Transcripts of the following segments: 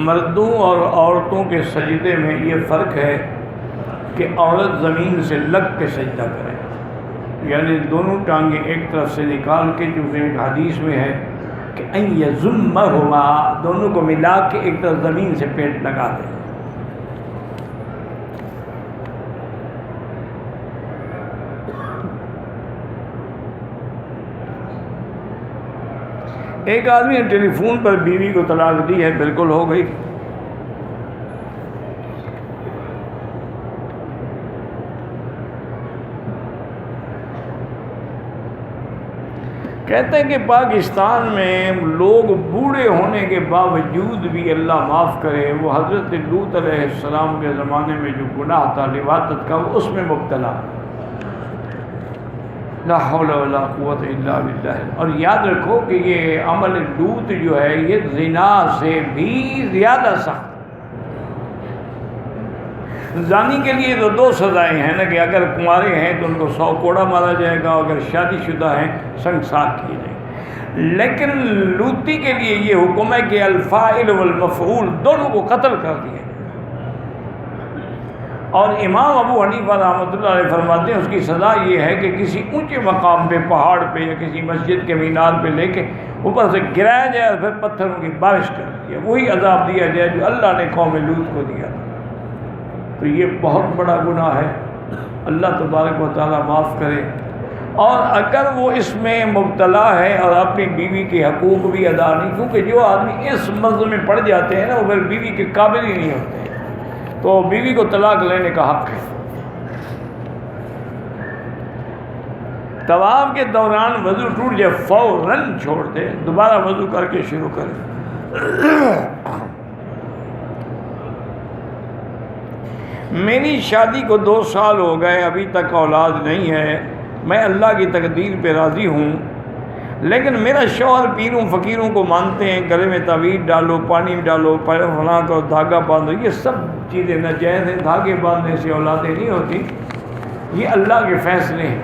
مردوں اور عورتوں کے سجدے میں یہ فرق ہے کہ عورت زمین سے لگ کے سجدہ کرے، یعنی دونوں ٹانگیں ایک طرف سے نکال کے، چونکہ ایک حدیث میں ہے کہ ان یضمہما، دونوں کو ملا کے ایک طرف زمین سے پیٹ لگا دے۔ ایک آدمی نے ٹیلی فون پر بیوی کو طلاق دی ہے، بالکل ہو گئی۔ کہتے ہیں کہ پاکستان میں لوگ بوڑھے ہونے کے باوجود بھی، اللہ معاف کرے، وہ حضرت لوط علیہ السلام کے زمانے میں جو گناہ تھا لواطت کا، وہ اس میں مبتلا۔ لا حول ولا قوت الا باللہ۔ اور یاد رکھو کہ یہ عمل لوط جو ہے یہ زنا سے بھی زیادہ سخت۔ زانی کے لیے تو 2 سزائیں ہیں نا، کہ اگر کنوارے ہیں تو ان کو 100 کوڑا مارا جائے گا، اگر شادی شدہ ہیں سنگسار کیے جائیں گے۔ لیکن لوطی کے لیے یہ حکم ہے کہ الفاعل والمفعول دونوں کو قتل کر دیا۔ اور امام ابو حنیفہ رحمۃ اللہ علیہ فرماتے ہیں اس کی سزا یہ ہے کہ کسی اونچے مقام پہ، پہاڑ پہ یا کسی مسجد کے مینار پہ لے کے اوپر سے گرایا جائے اور پھر پتھروں کی بارش کر دی جائے، وہی عذاب دیا جائے جو اللہ نے قوم لوط کو دیا تھا۔ تو یہ بہت بڑا گناہ ہے، اللہ تبارک و تعالیٰ معاف کرے۔ اور اگر وہ اس میں مبتلا ہے اور اپنی بیوی کے حقوق بھی ادا نہیں، کیونکہ جو آدمی اس مرض میں پڑ جاتے ہیں نا وہ پھر بیوی کے قابل ہی نہیں ہوتے، تو بیوی کو طلاق لینے کا حق ہے۔ طواف کے دوران وضو ٹوٹ جائے فوراً چھوڑ دے، دوبارہ وضو کر کے شروع کرے۔ میری شادی کو 2 سال ہو گئے، ابھی تک اولاد نہیں ہے۔ میں اللہ کی تقدیر پہ راضی ہوں، لیکن میرا شوہر پیروں فقیروں کو مانتے ہیں، گلے میں تعویذ ڈالو، پانی ڈالو، فلاں کرو، دھاگا باندھو، یہ سب چیزیں ناجائز ہیں۔ دھاگے باندھنے سے اولادیں نہیں ہوتی، یہ اللہ کے فیصلے ہیں،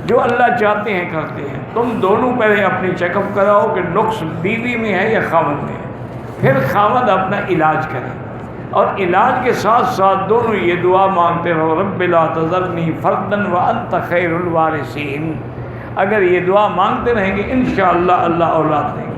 جو اللہ چاہتے ہیں کرتے ہیں۔ تم دونوں پہلے اپنی چیک اپ کراؤ کہ نقص بیوی میں ہے یا خاوند میں ہے، پھر خاوند اپنا علاج کرے، اور علاج کے ساتھ ساتھ دونوں یہ دعا مانگتے رہو، رب لا تذرنی فردا وانت خیر الوارثین۔ اگر یہ دعا مانگتے رہیں گے انشاءاللہ اللہ اولاد دیں گے۔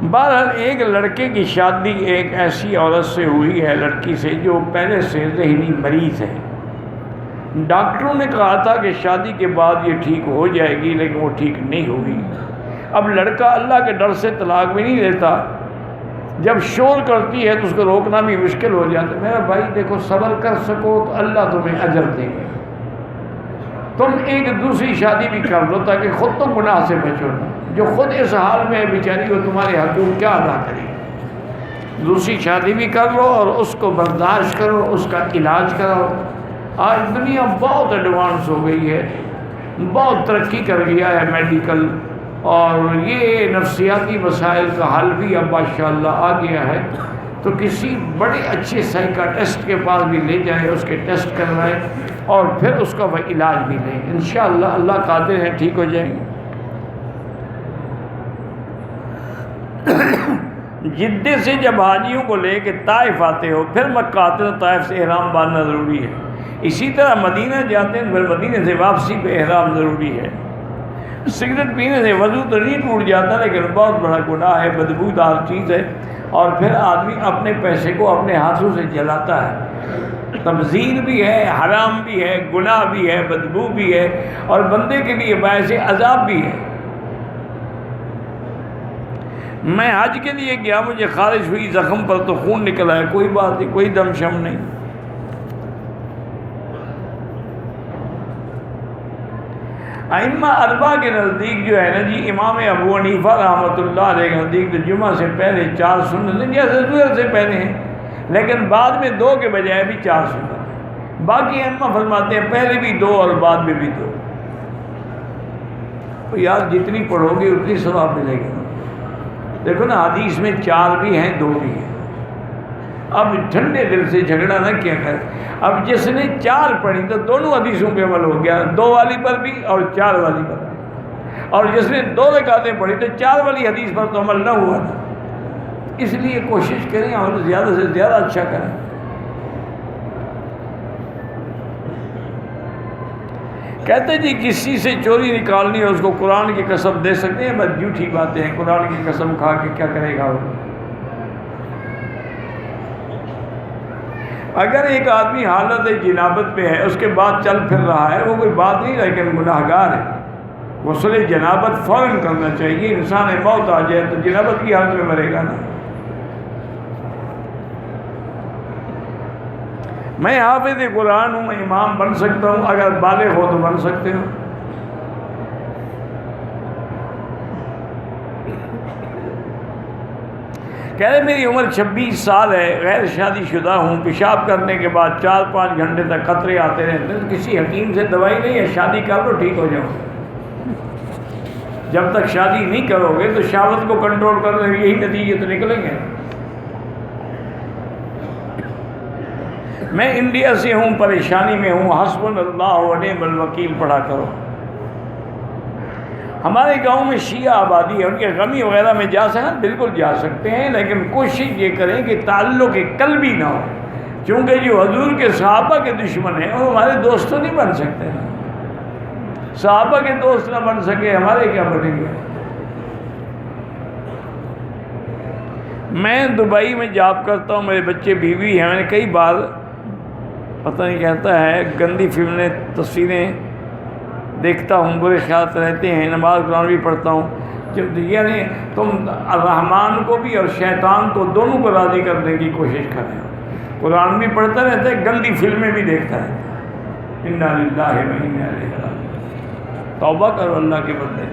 بہرحال ایک لڑکے کی شادی ایک ایسی عورت سے ہوئی ہے، لڑکی سے جو پہلے سے ذہنی مریض ہے۔ ڈاکٹروں نے کہا تھا کہ شادی کے بعد یہ ٹھیک ہو جائے گی، لیکن وہ ٹھیک نہیں ہوگی۔ اب لڑکا اللہ کے ڈر سے طلاق بھی نہیں دیتا، جب شور کرتی ہے تو اس کو روکنا بھی مشکل ہو جاتا ہے۔ میرا بھائی دیکھو، صبر کر سکو تو اللہ تمہیں اجر دے گا۔ تم ایک دوسری شادی بھی کر لو تاکہ خود تو گناہ سے بچو نا، جو خود اس حال میں ہے بیچاری، وہ تمہارے حقوق کیا ادا کرے گی؟ دوسری شادی بھی کر لو اور اس کو برداشت کرو، اس کا علاج کرو۔ آج دنیا بہت ایڈوانس ہو گئی ہے، بہت ترقی کر گیا ہے میڈیکل، اور یہ نفسیاتی مسائل کا حل بھی اب ماشاءاللہ آ گیا ہے۔ تو کسی بڑے اچھے سائیکاٹسٹ کے پاس بھی لے جائیں، اس کے ٹیسٹ کروائیں اور پھر اس کا وہ علاج بھی لیں، انشاءاللہ اللہ قادر ہے ٹھیک ہو جائیں گے۔ جدے سے جب حاجیوں کو لے کے طائف آتے ہو، پھر مکہ آتے ہو، طائف سے احرام باندھنا ضروری ہے۔ اسی طرح مدینہ جاتے ہیں، پھر مدینہ سے واپسی پہ احرام ضروری ہے۔ سگریٹ پینے سے وضو تو نہیں ٹوٹ جاتا، لیکن بہت بڑا گناہ ہے، بدبودار چیز ہے، اور پھر آدمی اپنے پیسے کو اپنے ہاتھوں سے جلاتا ہے۔ تبذیر بھی ہے، حرام بھی ہے، گناہ بھی ہے، بدبو بھی ہے، اور بندے کے لیے باعث عذاب بھی ہے۔ میں حج کے لیے گیا، مجھے خارش ہوئی، زخم پر تو خون نکلا ہے، کوئی بات نہیں، کوئی دم شم نہیں۔ ائمہ اربعہ کے نزدیک جو ہے نا جی، امام ابو حنیفہ رحمۃ اللہ علیہ کے نزدیک تو جمعہ سے پہلے 4 سنتیں جیسے ظہر سے پہلے ہیں، لیکن بعد میں 2 کے بجائے بھی 4 سنتیں ہیں۔ باقی ائمہ فرماتے ہیں پہلے بھی 2 اور بعد میں بھی 2۔ تو یار جتنی پڑھو گے اتنی ثواب ملے گا۔ دیکھو نا، حدیث میں 4 بھی ہیں 2 بھی ہیں، اب ٹھنڈے دل سے جھگڑا نہ کیا کر. اب جس نے 4 پڑھی تو دونوں حدیثوں پہ عمل ہو گیا, 2 والی پر بھی اور 4 والی پر بھی. اور جس نے 2 رکعتیں پڑھی تو 4 والی حدیث پر تو عمل نہ ہوا تھا. اس لیے کوشش کریں اور زیادہ سے زیادہ اچھا کریں. کہتے جی کسی سے چوری نکالنی ہے اس کو قرآن کی قسم دے سکتے ہیں. بس جھوٹی باتیں ہیں, قرآن کی قسم کھا کے کیا کرے گا وہ. اگر ایک آدمی حالت جنابت پہ ہے اس کے بعد چل پھر رہا ہے وہ کوئی بات نہیں, لیکن گناہ گار ہے. غسل جنابت فوراً کرنا چاہیے. انسان موت آ جائے تو جنابت کی حالت میں مرے گا نا. میں حافظ قرآن ہوں, میں امام بن سکتا ہوں, اگر بالغ ہو تو بن سکتے ہو. کہہ رہے میری عمر 26 سال ہے, غیر شادی شدہ ہوں, پیشاب کرنے کے بعد 4-5 گھنٹے تک قطرے آتے رہتے ہیں. کسی حکیم سے دوائی نہیں ہے, شادی کر لو ٹھیک ہو جاؤ. جب تک شادی نہیں کرو گے تو شہوت کو کنٹرول کرنے یہی نتیجے تو نکلیں گے. میں انڈیا سے ہوں, پریشانی میں ہوں, حسبنا اللہ و نعم الوکیل پڑھا کرو. ہمارے گاؤں میں شیعہ آبادی ہے, ان کے غمی وغیرہ میں جا سکیں بالکل جا سکتے ہیں, لیکن کوشش یہ کریں کہ تعلق قلبی نہ ہو. چونکہ جو حضور کے صحابہ کے دشمن ہیں وہ ہمارے دوست تو نہیں بن سکتے نا. صحابہ کے دوست نہ بن سکے ہمارے کیا بنیں گے. میں دبئی میں جاب کرتا ہوں, میرے بچے بیوی ہیں. میں نے کئی بار پتہ نہیں کہتا ہے گندی فلمیں تصویریں دیکھتا ہوں, برے خیالات رہتے ہیں. نماز قرآن بھی پڑھتا ہوں. یعنی تم الرحمن کو بھی اور شیطان کو دونوں کو راضی کرنے کی کوشش کریں. قرآن بھی پڑھتا رہتا ہے, گندی فلمیں بھی دیکھتا رہتا ہے. انا للہ و انا الیہ راجعون. توبہ کرو اللہ کے بندے.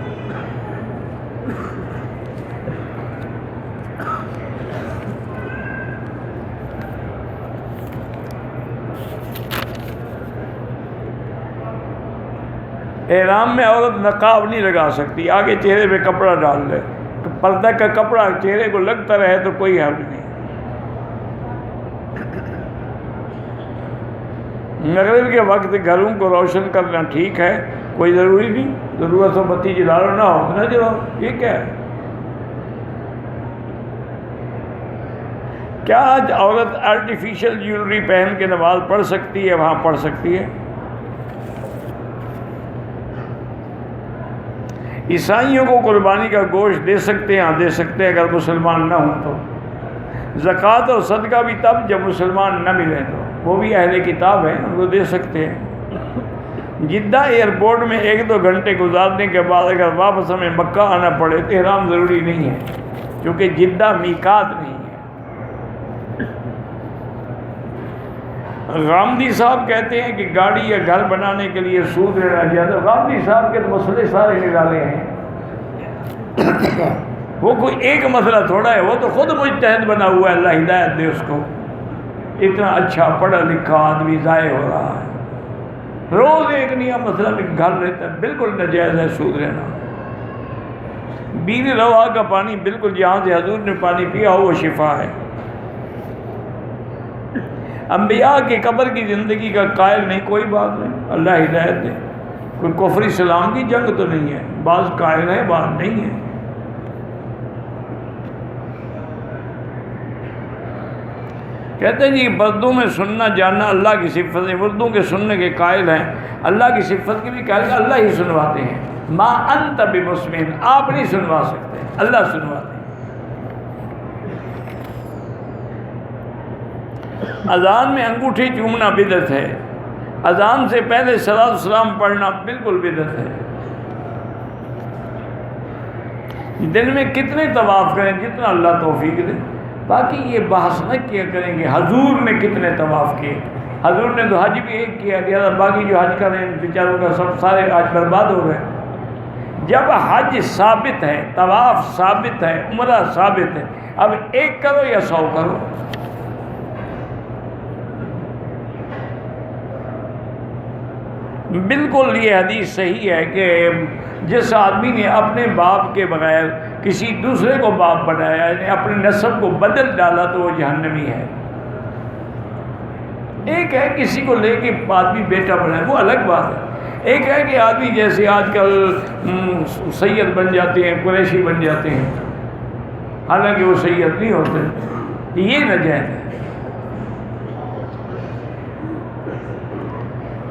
احرام میں عورت نقاب نہیں لگا سکتی, آگے چہرے پہ کپڑا ڈال لے. پردہ کا کپڑا چہرے کو لگتا رہے تو کوئی حرج نہیں. مغرب کے وقت گھروں کو روشن کرنا ٹھیک ہے, کوئی ضروری نہیں. ضرورت ہو بتی جلا لو, نہ ہو نہ جلاؤ. یہ کیا ہے؟ کیا آج عورت آرٹیفیشل جیولری پہن کے نماز پڑھ سکتی ہے؟ وہاں پڑھ سکتی ہے. عیسائیوں کو قربانی کا گوشت دے سکتے ہیں؟ ہاں دے سکتے ہیں, اگر مسلمان نہ ہوں تو. زکوٰۃ اور صدقہ بھی تب جب مسلمان نہ ملیں تو. وہ بھی اہل کتاب ہیں, ان کو دے سکتے ہیں. جدہ ایئرپورٹ میں 1-2 گھنٹے گزارنے کے بعد اگر واپس ہمیں مکہ آنا پڑے تو احرام ضروری نہیں ہے, کیونکہ جدہ میقات نہیں ہے. غامدی صاحب کہتے ہیں کہ گاڑی یا گھر بنانے کے لیے سود لینا چاہیے. غامدی صاحب کے مسئلے سارے نکالے ہیں. وہ کوئی ایک مسئلہ تھوڑا ہے, وہ تو خود مجتہد بنا ہوا ہے. اللہ ہدایت دے اس کو. اتنا اچھا پڑھا لکھا آدمی ضائع ہو رہا ہے. روز ایک نیا مسئلہ گھر لیتا ہے. بالکل ناجائز ہے سود لینا. بیر روا کا پانی بالکل جہاں سے حضور نے پانی پیا ہو وہ شفا ہے. انبیاء کی قبر کی زندگی کا قائل نہیں, کوئی بات نہیں, اللہ ہدایت دے. کوئی کفر اسلام کی جنگ تو نہیں ہے. بعض قائل ہیں بعض نہیں ہے. کہتے ہیں جی بردوں میں سننا جاننا اللہ کی صفت ہے. اردو کے سننے کے قائل ہیں, اللہ کی صفت کے بھی قائل ہیں. اللہ ہی سنواتے ہیں. ما انت بمسمع, آپ نہیں سنوا سکتے, اللہ سنواتے ہیں. اذان میں انگوٹھی چومنا بدعت ہے. اذان سے پہلے صلاۃ السلام پڑھنا بالکل بدعت ہے. دن میں کتنے طواف کریں جتنا اللہ توفیق دے. باقی یہ بحث نہ کیا کریں گے حضور نے کتنے طواف کیے. حضور نے تو حج بھی ایک کیا, لہٰذا باقی جو حج کریں بیچاروں کا سب سارے حج برباد ہو گئے. جب حج ثابت ہے, طواف ثابت ہے, عمرہ ثابت ہے, اب ایک کرو یا 100 کرو. بالکل یہ حدیث صحیح ہے کہ جس آدمی نے اپنے باپ کے بغیر کسی دوسرے کو باپ بنایا, یعنی اپنے نسب کو بدل ڈالا تو وہ جہنمی ہے. ایک ہے کسی کو لے کے آدمی بیٹا بنائے، وہ الگ بات ہے۔ ایک ہے کہ آدمی جیسے آج کل سید بن جاتے ہیں، قریشی بن جاتے ہیں، حالانکہ وہ سید نہیں ہوتے، یہ ناجائز ہے۔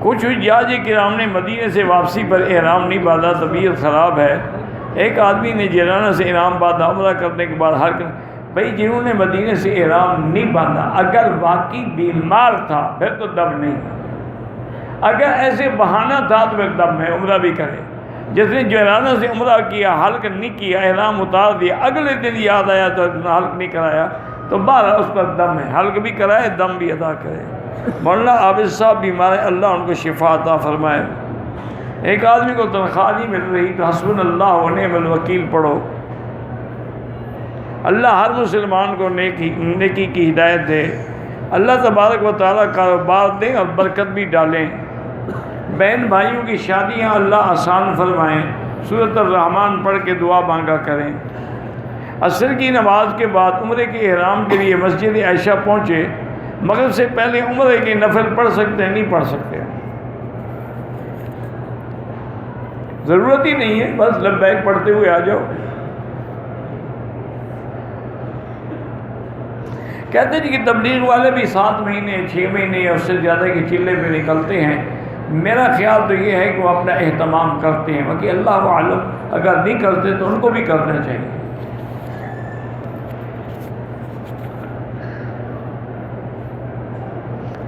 کچھ حجاج کرام نے مدینے سے واپسی پر احرام نہیں باندھا، طبیعت خراب ہے۔ ایک آدمی نے جیرانہ سے احرام باندھا، عمرہ کرنے کے بعد بھائی جنہوں نے مدینے سے احرام نہیں باندھا، اگر واقعی بیمار تھا پھر تو دم نہیں، اگر ایسے بہانہ تھا تو پھر دم ہے، عمرہ بھی کرے۔ جس نے جیرانہ سے عمرہ کیا، حلق نہیں کیا، احرام اتار دیا، اگلے دن یاد آیا تو حلق نہیں کرایا، تو بارہ اس پر دم ہے، حلق بھی کرائے، دم بھی ادا کرے۔ مولانا عابد صاحب بیمار ہیں، اللہ ان کو شفا عطا فرمائے۔ ایک آدمی کو تنخواہ نہیں مل رہی تو حسبنا اللہ و نعم الوکیل پڑھو، اللہ ہر مسلمان کو نیکی کی ہدایت دے، اللہ تبارک و تعالیٰ کاروبار دیں اور برکت بھی ڈالیں۔ بہن بھائیوں کی شادیاں اللہ آسان فرمائیں، سورۃ الرحمن پڑھ کے دعا مانگا کریں۔ عصر کی نماز کے بعد عمرے کے احرام کے لیے مسجد عائشہ پہنچے، مغرب سے پہلے عمرے کے نفل پڑھ سکتے ہیں؟ نہیں پڑھ سکتے، ضرورت ہی نہیں ہے، بس لبیک پڑھتے ہوئے آ جاؤ۔ کہتے ہیں کہ تبلیغ والے بھی 7 مہینے 6 مہینے یا اس سے زیادہ کے چلے پہ نکلتے ہیں، میرا خیال تو یہ ہے کہ وہ اپنا اہتمام کرتے ہیں، باقی اللہ عالم، اگر نہیں کرتے تو ان کو بھی کرنا چاہیے۔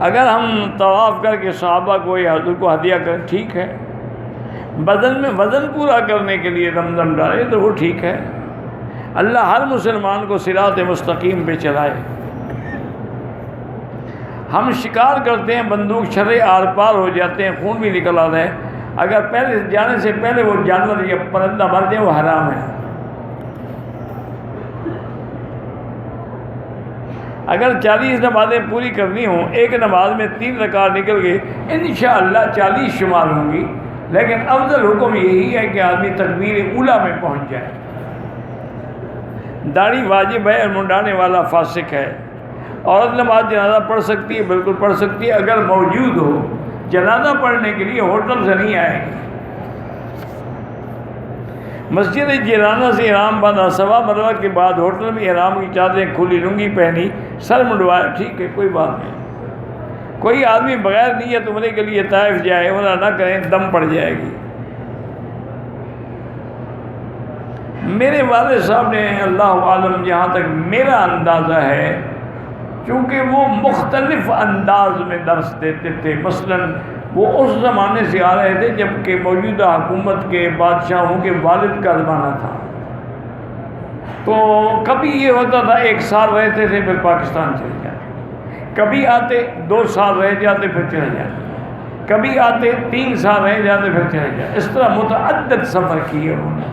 اگر ہم طواف کر کے صحابہ کو یا حضور کو ہدیہ کریں ٹھیک ہے، بدن میں وزن پورا کرنے کے لیے رمضان ڈالے تو وہ ٹھیک ہے۔ اللہ ہر مسلمان کو صراط مستقیم پہ چلائے۔ ہم شکار کرتے ہیں، بندوق چھرے آر پار ہو جاتے ہیں، خون بھی نکل آتا ہے، اگر پہلے جانے سے پہلے وہ جانور یا پرندہ مر جائے وہ حرام ہے۔ اگر 40 نمازیں پوری کرنی ہوں، ایک نماز میں 3 رکعت نکل گئے، انشاءاللہ 40 شمار ہوں گی، لیکن افضل حکم یہی ہے کہ آدمی تکبیر اولیٰ میں پہنچ جائے۔ داڑھی واجب ہے اور منڈانے والا فاسق ہے۔ عورت نماز جنازہ پڑھ سکتی ہے؟ بالکل پڑھ سکتی ہے، اگر موجود ہو۔ جنازہ پڑھنے کے لیے ہوٹل سے نہیں آئے گی۔ مسجد جیرانہ سے احرام باندھا، صفا مروہ کے بعد ہوٹل میں احرام کی چادریں کھلی، لنگی پہنی، سر منڈوایا، ٹھیک ہے، کوئی بات نہیں۔ کوئی آدمی بغیر نیت عمرے کے لیے طائف جائے، عمرہ نہ کریں، دم پڑ جائے گی۔ میرے والد صاحب نے اللہ عالم جہاں تک میرا اندازہ ہے، چونکہ وہ مختلف انداز میں درس دیتے تھے، مثلاً وہ اس زمانے سے آ رہے تھے جب کہ موجودہ حکومت کے بادشاہوں کے والد کا زمانہ تھا، تو کبھی یہ ہوتا تھا 1 سال رہتے تھے پھر پاکستان چلے جاتے، کبھی آتے 2 سال رہ جاتے پھر چلے جاتے، کبھی آتے 3 سال رہ جاتے پھر چلے جاتے، اس طرح متعدد سفر کیے انہوں نے۔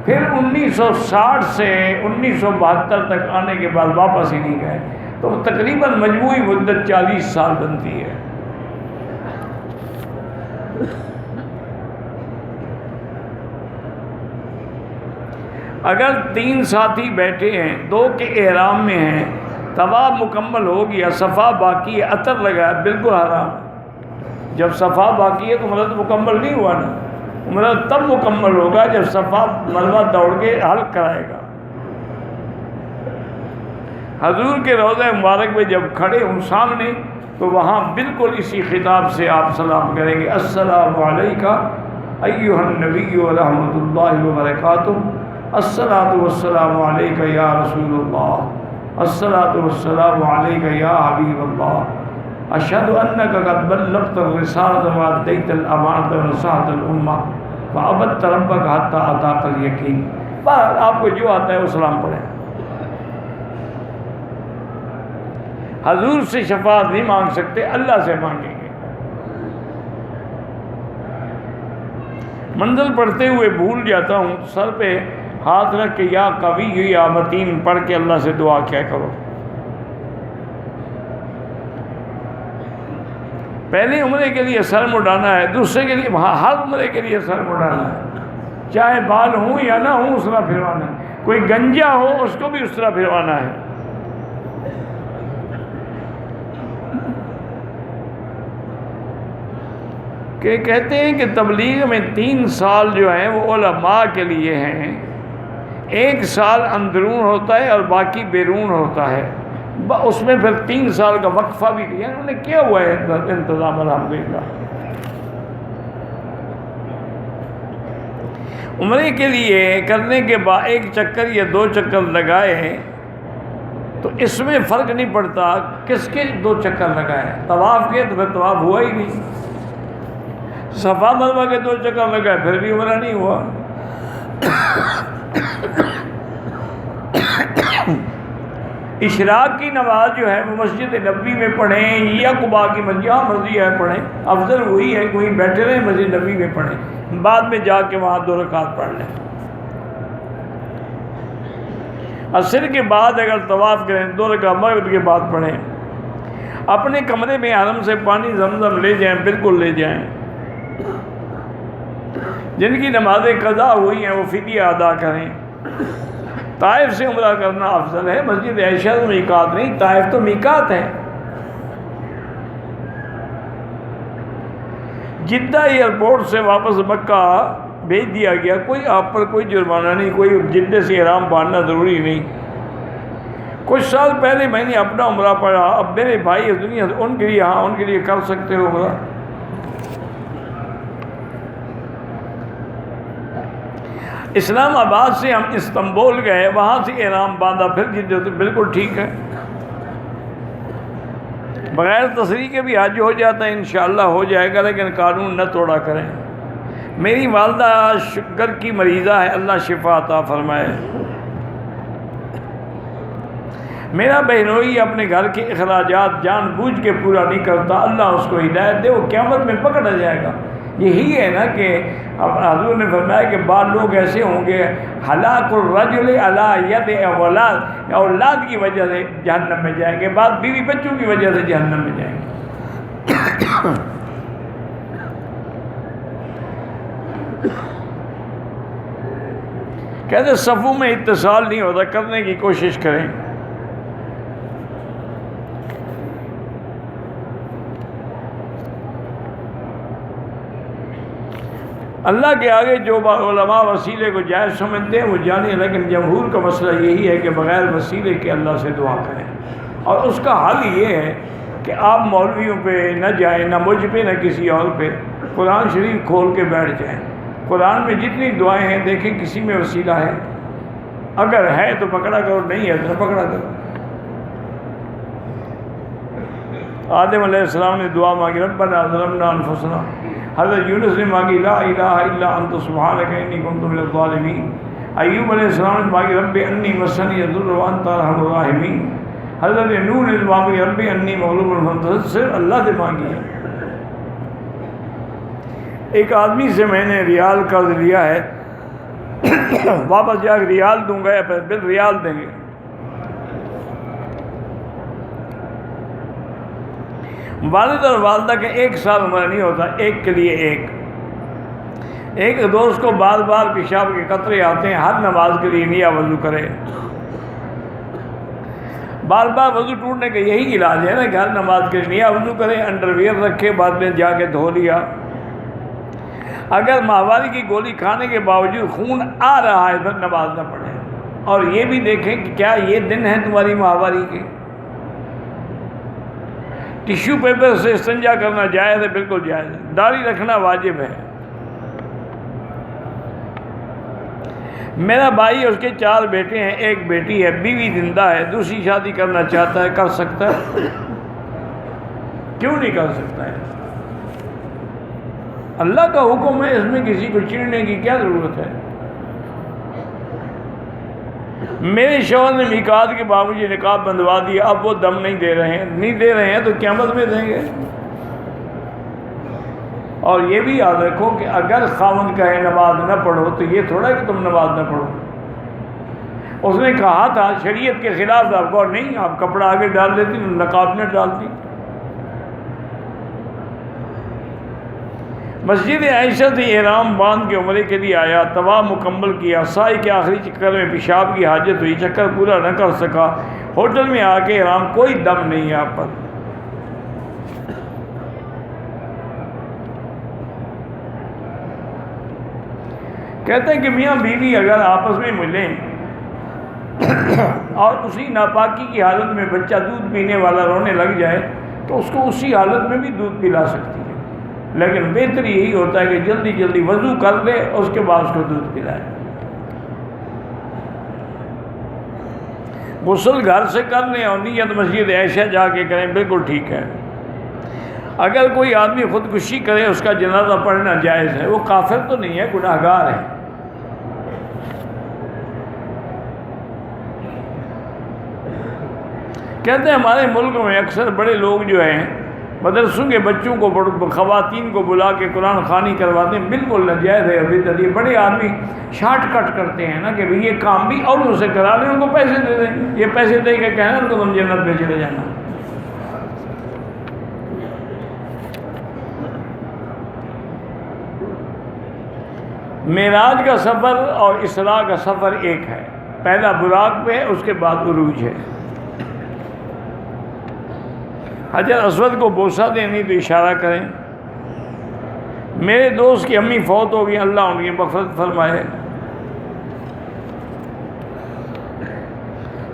پھر 1960 سے 1972 تک آنے کے بعد واپس ہی نہیں گئے، تو تقریباً مجموعی مدت 40 سال بنتی ہے۔ اگر 3 ساتھی بیٹھے ہیں، 2 کے احرام میں ہیں، طواف مکمل ہو گیا، صفا باقی ہے، عطر لگا، بالکل حرام۔ جب صفا باقی ہے تو عمرہ مکمل نہیں ہوا نا، عمرہ تب مکمل ہوگا جب صفا مروہ دوڑ کے حلق کرائے گا۔ حضور کے روضہ مبارک میں جب کھڑے ہوں سامنے تو وہاں بالکل اسی خطاب سے آپ سلام کریں گے، السلام علیکہ ایھا النبی ورحمۃ اللہ وبرکاتہ، الصلاۃ والسلام علیکہ یا رسول اللہ، الصلاۃ والسلام علیکہ یا حبیب اللہ، اشہد انک قد بلغت الرسالۃ وادیت الامانۃ ونصحت الامہ فعبدت ربک حتی اتاک الیقین۔ بس آپ کو جو آتا ہے وہ سلام پڑھیں۔ حضور سے شفاعت نہیں مانگ سکتے، اللہ سے مانگیں گے۔ منزل پڑھتے ہوئے بھول جاتا ہوں، سر پہ ہاتھ رکھ کے یا قوی یا متین پڑھ کے اللہ سے دعا کیا کرو۔ پہلے عمرے کے لیے سر مڈانا ہے، دوسرے کے لیے ہر عمرے کے لیے سر مڈانا ہے، چاہے بال ہوں یا نہ ہوں اس طرح پھروانا ہے، کوئی گنجا ہو اس کو بھی اس طرح پھروانا ہے۔ کہ کہتے ہیں کہ تبلیغ میں 3 سال جو ہیں وہ علماء کے لیے ہیں، 1 سال اندرون ہوتا ہے اور باقی بیرون ہوتا ہے، اس میں پھر 3 سال کا وقفہ بھی دیا انہوں نے کیا ہوا ہے انتظام الحمدللہ۔ عمرے کے لیے کرنے کے بعد 1 چکر یا 2 چکر لگائے تو اس میں فرق نہیں پڑتا کس کے 2 چکر لگائے، طواف کے تو پھر طواف ہوا ہی نہیں، صفا مروہ کے 2 چکر لگائے پھر بھی عمرہ نہیں ہوا۔ اشراق کی نماز جو ہے وہ مسجد نبوی میں پڑھیں یا قباء کی مسجد، جہاں مرضی ہے پڑھیں، افضل وہی ہے کوئی بیٹھے رہیں مسجد نبوی میں پڑھیں، بعد میں جا کے وہاں 2 رکعت پڑھ لیں۔ عصر کے بعد اگر طواف کریں 2 رکعت مغرب کے بعد پڑھیں۔ اپنے کمرے میں حرم سے پانی زمزم لے جائیں، بالکل لے جائیں۔ جن کی نمازیں قضا ہوئی ہیں وہ فدیہ ادا کریں۔ طائف سے عمرہ کرنا افضل ہے، مسجد عائشہ تو میقات نہیں، طائف تو میقات ہے۔ جدہ ایئرپورٹ سے واپس مکہ بھیج دیا گیا، کوئی آپ پر کوئی جرمانہ نہیں، کوئی جدہ سے احرام باندھنا ضروری نہیں۔ کچھ سال پہلے میں نے اپنا عمرہ پڑھا، اب میرے بھائی اس دنیا سے ان کے لیے، ہاں ان کے لیے کر سکتے ہو عمرہ۔ اسلام آباد سے ہم استنبول گئے، وہاں سے احرام باندھا، پھر جدہ سے، بالکل ٹھیک ہے، بغیر تصریح کے بھی حج ہو جاتا ہے، انشاءاللہ ہو جائے گا، لیکن قانون نہ توڑا کریں۔ میری والدہ شگر کی مریضہ ہے، اللہ شفا عطا فرمائے۔ میرا بہنوئی اپنے گھر کے اخراجات جان بوجھ کے پورا نہیں کرتا، اللہ اس کو ہدایت دے، وہ قیامت میں پکڑا جائے گا۔ یہی ہے نا کہ حضور نے فرمایا کہ بعض لوگ ایسے ہوں گے ہلاک الرجل علی ید اولاد، اولاد کی وجہ سے جہنم میں جائیں گے، بعض بیوی بچوں کی وجہ سے جہنم میں جائیں گے۔ کہتے صفوں میں اتصال نہیں ہوتا، کرنے کی کوشش کریں۔ اللہ کے آگے جو علماء وسیلے کو جائز سمجھتے ہیں وہ جانیں، لیکن جمہور کا مسئلہ یہی ہے کہ بغیر وسیلے کے اللہ سے دعا کریں، اور اس کا حل یہ ہے کہ آپ مولویوں پہ نہ جائیں، نہ مجھ پہ نہ کسی اور پہ، قرآن شریف کھول کے بیٹھ جائیں۔ قرآن میں جتنی دعائیں ہیں دیکھیں کسی میں وسیلہ ہے، اگر ہے تو پکڑا کرو، نہیں ہے تو نہ پکڑا کرو۔ آدم علیہ السلام نے دعا مانگی ربنا ظلمنا انفسنا، حضرت یونس نے مانگی لا الہ الا انت سبحانک انی کنت من الظالمین، ایوب علیہ السلام نے مانگی رب انی مسنی الضر وانت ارحم الراحمین، حضرت نوح نے مانگی رب انی مغلوب فانتصر، صرف اللہ سے مانگی ہے۔ ایک آدمی سے میں نے ریال قرض لیا ہے، واپس جا کے ریال دوں گا یا پھر ریال دیں گے۔ والد اور والدہ کے 1 سال عمر نہیں ہوتا، ایک کے لیے ایک دوست کو بار بار پیشاب کے قطرے آتے ہیں، ہر نماز کے لیے نیا وضو کرے۔ بار بار وضو ٹوٹنے کا یہی علاج ہے نا کہ ہر نماز کے لیے نیا وضو کرے، انڈر ویئر رکھے، بعد میں جا کے دھو لیا۔ اگر ماہواری کی گولی کھانے کے باوجود خون آ رہا ہے پھر نماز نہ پڑھیں، اور یہ بھی دیکھیں کہ کیا یہ دن ہے تمہاری ماہواری کے۔ ٹیشو پیپر سے استنجا کرنا جائز ہے، بالکل جائز ہے۔ داڑھی رکھنا واجب ہے۔ میرا بھائی اس کے 4 بیٹے ہیں، 1 بیٹی ہے، بیوی زندہ ہے، دوسری شادی کرنا چاہتا ہے، کر سکتا ہے؟ کیوں نہیں کر سکتا ہے؟ اللہ کا حکم ہے، اس میں کسی کو چڑھنے کی کیا ضرورت ہے؟ میرے شوہر نے میقات کے بعد مجھے نقاب بندھوا دیا، اب وہ دم نہیں دے رہے ہیں تو قیامت میں دیں گے۔ اور یہ بھی یاد رکھو کہ اگر خاوند کہے نماز نہ پڑھو تو یہ تھوڑا کہ تم نماز نہ پڑھو۔ اس نے کہا تھا شریعت کے خلاف، آپ کو نہیں، آپ کپڑا آگے ڈال دیتی، نقاب نہ ڈالتی۔ مسجد عائشہ سے احرام باندھ کے عمرے کے لیے آیا، طواف مکمل کیا، سعی کے آخری چکر میں پیشاب کی حاجت ہوئی، چکر پورا نہ کر سکا، ہوٹل میں آ کے احرام، کوئی دم نہیں ہے آپ پر۔ کہتے ہیں کہ میاں بیوی اگر آپس میں ملیں اور اسی ناپاکی کی حالت میں بچہ دودھ پینے والا رونے لگ جائے تو اس کو اسی حالت میں بھی دودھ پلا سکتی ہے، لیکن بہتر یہی ہوتا ہے کہ جلدی جلدی وضو کر لے اور اس کے بعد اس کو دودھ پلائے۔ غسل گھر سے کر لیں اور نیت مسجد عائشہ جا کے کریں، بالکل ٹھیک ہے۔ اگر کوئی آدمی خودکشی کرے اس کا جنازہ پڑھنا جائز ہے، وہ کافر تو نہیں ہے، گناہ گار ہے۔ کہتے ہیں ہمارے ملک میں اکثر بڑے لوگ جو ہیں مدرسوں کے بچوں کو خواتین کو بلا کے قرآن خوانی کرواتے ہیں، بالکل ناجائز ہے۔ ابھی یہ بڑے آدمی شارٹ کٹ کرتے ہیں نا کہ بھئی یہ کام بھی اور ان سے کرا لیں، ان کو پیسے دے دیں، یہ پیسے دے کے کہنا ان کو تم جنت میں چلے جانا۔ معراج کا سفر اور اسراء کا سفر ایک ہے، پہلا براق پہ ہے، اس کے بعد عروج ہے۔ حجر اسود کو بوسہ دینی تو اشارہ کریں۔ میرے دوست کی امی فوت ہو گئی، اللہ ان کی مغفرت فرمائے۔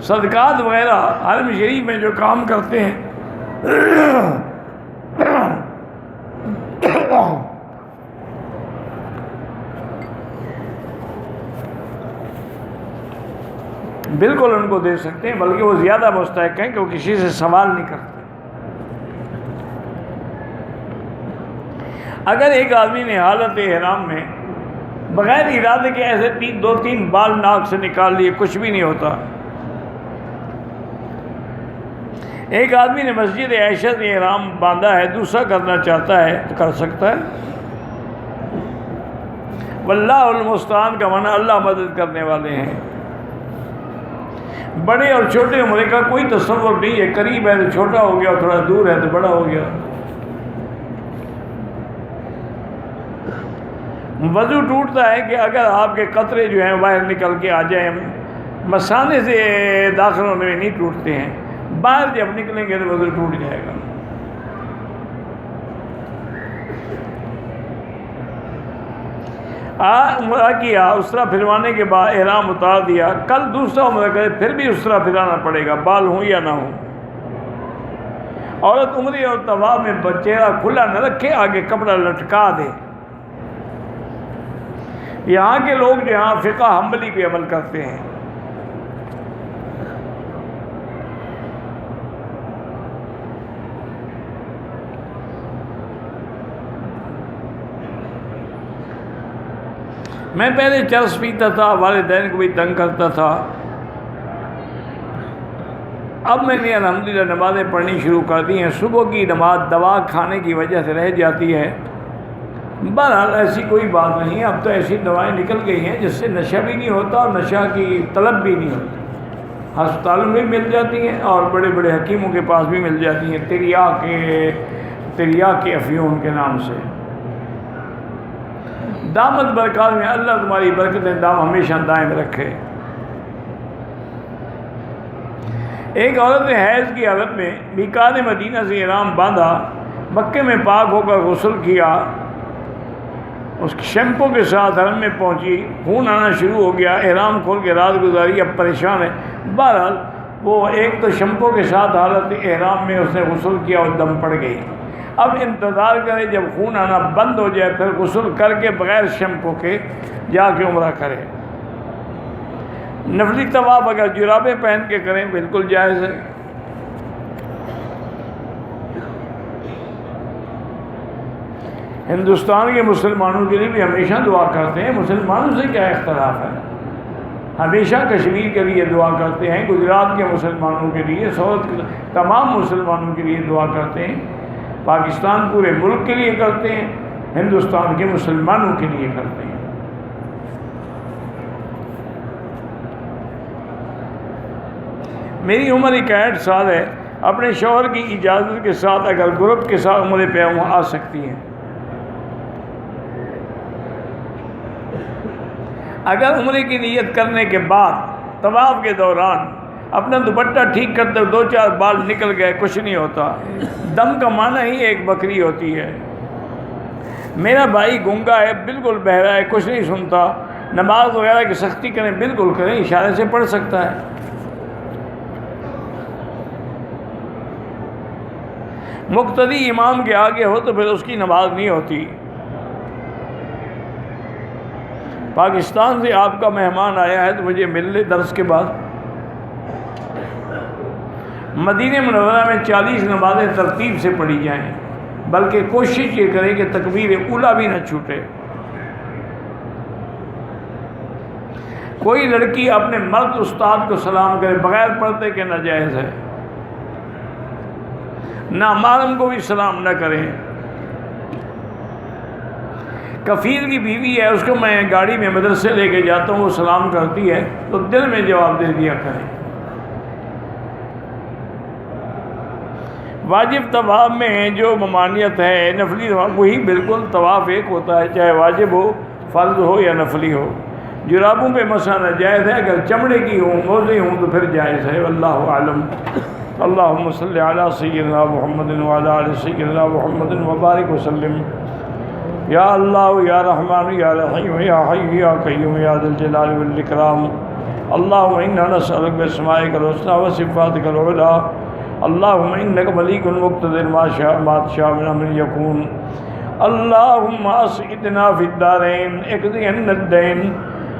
صدقات وغیرہ حرم شریف میں جو کام کرتے ہیں بالکل ان کو دے سکتے ہیں، بلکہ وہ زیادہ مستحق ہیں کہ وہ کسی سے سوال نہیں کرتے۔ اگر ایک آدمی نے حالت احرام میں بغیر ارادے کے ایسے دو تین بال ناک سے نکال لیے، کچھ بھی نہیں ہوتا۔ ایک آدمی نے مسجد عائشہ سے احرام باندھا ہے، دوسرا کرنا چاہتا ہے تو کر سکتا ہے۔ واللہ المستعان کا معنی اللہ مدد کرنے والے ہیں۔ بڑے اور چھوٹے عمرے کا کوئی تصور نہیں ہے، قریب ہے تو چھوٹا ہو گیا، تھوڑا دور ہے تو بڑا ہو گیا۔ وضو ٹوٹتا ہے کہ اگر آپ کے قطرے جو ہیں باہر نکل کے آ جائیں، مثانے سے داخل ہونے میں نہیں ٹوٹتے ہیں، باہر جب نکلیں گے تو وضو ٹوٹ جائے گا۔ عمرہ کیا، اسرا پھروانے کے بعد احرام اتار دیا، کل دوسرا عمرہ کرے پھر بھی اسرا پھرانا پڑے گا، بال ہوں یا نہ ہوں۔ عورت عمرے اور طواف میں چہرہ کھلا نہ رکھے، آگے کپڑا لٹکا دے۔ یہاں کے لوگ جو یہاں فقہ حنبلی پہ عمل کرتے ہیں۔ میں پہلے چرس پیتا تھا، والدین کو بھی تنگ کرتا تھا، اب میں نے الحمدللہ نمازیں پڑھنی شروع کر دی ہیں۔ صبح کی نماز دوا کھانے کی وجہ سے رہ جاتی ہے، بہرحال ایسی کوئی بات نہیں ہے، اب تو ایسی دوائیں نکل گئی ہیں جس سے نشہ بھی نہیں ہوتا اور نشہ کی طلب بھی نہیں ہوتی، ہسپتالوں میں مل جاتی ہیں اور بڑے بڑے حکیموں کے پاس بھی مل جاتی ہیں، تریاق افیون کے نام سے۔ دامت برکات میں اللہ تمہاری برکتیں دام ہمیشہ دائم رکھے۔ ایک عورت نے حیض کی حالت میں میقات مدینہ سے احرام باندھا، مکے میں پاک ہو کر غسل کیا، اس شیمپو کے ساتھ حرم میں پہنچی، خون آنا شروع ہو گیا، احرام کھول کے رات گزاری، اب پریشان ہے۔ بہرحال وہ ایک تو شیمپو کے ساتھ حالت احرام میں اس نے غسل کیا اور دم پڑ گئی، اب انتظار کرے جب خون آنا بند ہو جائے پھر غسل کر کے بغیر شیمپو کے جا کے عمرہ کرے۔ نفلی طواف اگر جرابیں پہن کے کریں بالکل جائز ہے۔ ہندوستان کے مسلمانوں کے لیے بھی ہمیشہ دعا کرتے ہیں، مسلمانوں سے کیا اختلاف ہے، ہمیشہ کشمیر کے لیے دعا کرتے ہیں، گجرات کے مسلمانوں کے لیے، سعودی کے تمام مسلمانوں کے لیے دعا کرتے ہیں، پاکستان پورے ملک کے لیے کرتے ہیں، ہندوستان کے مسلمانوں کے لیے کرتے ہیں۔ میری عمر 61 سال ہے، اپنے شوہر کی اجازت کے ساتھ اگر گروپ کے ساتھ عمرے پہ آ سکتی ہیں۔ اگر عمرے کی نیت کرنے کے بعد طواف کے دوران اپنا دوپٹہ ٹھیک کرتے 2-4 بال نکل گئے کچھ نہیں ہوتا، دم کا معنی ہی ایک بکری ہوتی ہے۔ میرا بھائی گونگا ہے، بالکل بہرا ہے، کچھ نہیں سنتا، نماز وغیرہ کی سختی کریں بالکل کریں، اشارے سے پڑھ سکتا ہے۔ مقتدی امام کے آگے ہو تو پھر اس کی نماز نہیں ہوتی۔ پاکستان سے آپ کا مہمان آیا ہے تو مجھے مل لے درس کے بعد۔ مدینہ منورہ میں 40 نمازیں ترتیب سے پڑھی جائیں، بلکہ کوشش یہ کریں کہ تکبیر اولیٰ بھی نہ چھوٹے۔ کوئی لڑکی اپنے مرد استاد کو سلام کرے بغیر پردے کے ناجائز ہے۔ نامحرم کو بھی سلام نہ کریں۔ کفیل کی بیوی ہے، اس کو میں گاڑی میں مدرسے لے کے جاتا ہوں، وہ سلام کرتی ہے تو دل میں جواب دے دیا کریں۔ واجب طواف میں جو ممانعت ہے، نفلی وہی بالکل طواف ایک ہوتا ہے، چاہے واجب ہو، فرض ہو یا نفلی ہو۔ جرابوں پہ مسح ناجائز ہے، اگر چمڑے کی ہوں، موزے ہوں تو پھر جائز ہے، واللہ اعلم۔ اللہم صلی علی سیدنا محمد وعلی آل سیدنا محمد وبارک وسلم۔ یا اللہ یا رحمان یا رحیم یا حی یا قیوم یا ذی الجلال والاکرام۔ اللہم انا نسألک باسمائک الحسنی وصفاتک العلی۔ اللہم انک ملیک مقتدر ما تشاء من امر یکون۔ اللہم اسعدنا فی الدارین اقضی عنا الدین۔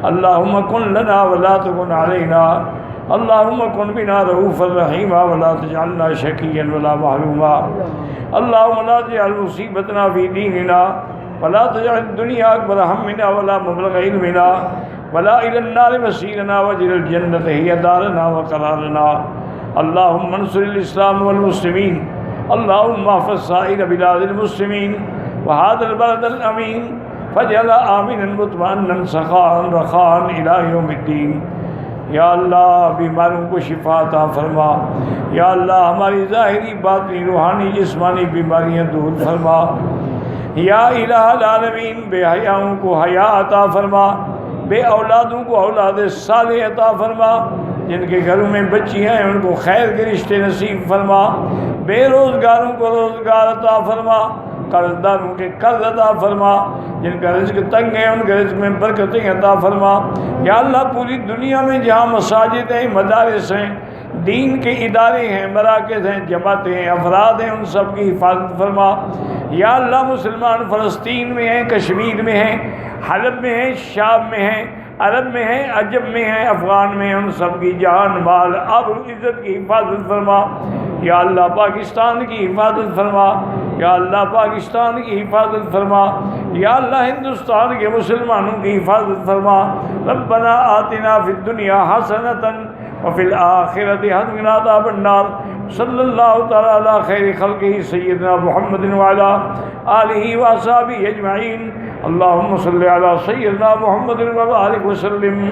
اللہم کن لنا ولا تکن علینا۔ اللہم کن بنا رؤوفا رحیما ولا تجعلنا شقیا ولا محروما۔ اللہم لا تجعل مصیبتنا فی دیننا ولا تجعل الدنیا اکبر ہمنا ولا مبلغ علمنا ولا الی النار مصیرنا واجعل الجنۃ ہی دارنا وقرارنا۔ اللہم انصر الاسلام والمسلمین۔ اللہم احفظ سائر بلاد المسلمین وهذا البلد الامین فاجعل آمنا مطمئنا سخاء رخاء الی یوم الدین۔ یا اللہ بیماروں کو شفا عطا فرما۔ یا اللہ ہماری ظاہری باطنی روحانی جسمانی بیماریاں دور فرما۔ یا الہ العالمین بے حیاؤں کو حیا عطا فرما، بے اولادوں کو اولاد صالح عطا فرما، جن کے گھروں میں بچی ہیں ان کو خیر کے رشتے نصیب فرما، بے روزگاروں کو روزگار عطا فرما، قرض داروں کے قرض عطا فرما، جن کا رزق تنگ ہے ان کے رزق میں برکتیں عطا فرما۔ یا اللہ پوری دنیا میں جہاں مساجد ہیں، مدارس ہیں، دین کے ادارے ہیں، مراکز ہیں، جماعتیں ہیں، افراد ہیں، ان سب کی حفاظت فرما۔ یا اللہ مسلمان فلسطین میں ہیں، کشمیر میں ہیں، حلب میں ہیں، شام میں ہیں، عرب میں ہیں، عجم میں ہیں، افغان میں ہیں، ان سب کی جان مال آبرو عزت کی حفاظت فرما۔ یا اللہ پاکستان کی حفاظت فرما۔ یا اللہ پاکستان کی حفاظت فرما۔ یا اللہ ہندوستان کے مسلمانوں کی حفاظت فرما۔ ربنا آتنا فی الدنیا حسنۃ وفی الآخرۃ حسنۃ وقنا عذاب النار۔ صلی اللہ تعالی علی خیر خلقہ سیدنا محمد وعلی آلہ واصحابہ اجمعین۔ اللہم صلی علی سیدنا محمد وبارک وسلم۔